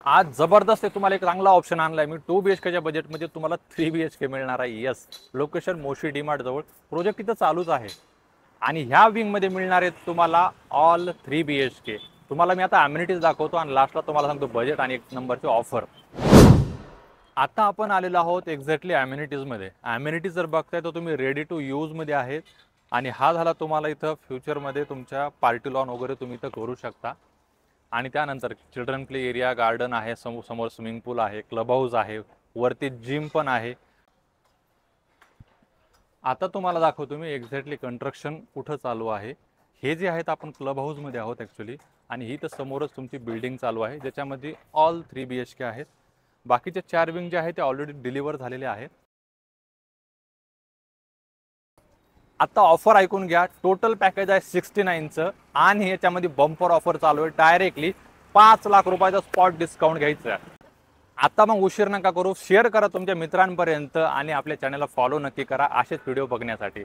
आज जबरदस्त आहे, तुम्हाला एक चांगला ऑप्शन आणलाय मी 2 BHK च्या बजेटमध्ये तुम्हाला 3 BHK मिळणार आहे. यस, लोकेशन मोशी डीमार्ट जवळ. प्रोजेक्ट इथं चालूच आहे आणि ह्या विंगमध्ये मिळणार आहेत तुम्हाला ऑल 3 BHK. तुम्हाला मी आता अम्युनिटीज दाखवतो आणि लास्टला तुम्हाला सांगतो बजेट आणि एक नंबरची ऑफर. आता आपण आलेलो आहोत एक्झॅक्टली अम्युनिटीजमध्ये. अम्युनिटीज जर बघताय तर तुम्ही रेडी टू यूजमध्ये आहेत आणि हा झाला तुम्हाला इथं फ्युचरमध्ये तुमच्या पार्टी लॉन वगैरे तुम्ही इथं करू शकता. आणि त्यानंतर चिल्ड्रन प्ले एरिया, गार्डन आहे, समोर स्विमिंग पूल आहे, क्लब हाऊस आहे, वरती जिम पण आहे. आता तुम्हाला दाखवतो मी एक्झॅक्टली कन्स्ट्रक्शन कुठं चालू आहे. हे जे आहेत आपण क्लब हाऊसमध्ये आहोत ॲक्च्युली आणि ही तर समोरच तुमची बिल्डिंग चालू आहे ज्याच्यामध्ये ऑल 3 BHK आहेत. बाकीचे 4 विंग जे आहेत ते ऑलरेडी डिलिव्हर झालेले आहेत. आता ऑफर ऐकून घ्या. टोटल पॅकेज आहे 69चं आणि याच्यामध्ये बंपर ऑफर चालू आहे. डायरेक्टली 5 लाख रुपयाचा स्पॉट डिस्काउंट घ्यायचं आहे. आता मग उशीर नका करू, शेअर करा तुमच्या मित्रांपर्यंत आणि आपल्या चॅनलला फॉलो नक्की करा असेच व्हिडिओ बघण्यासाठी.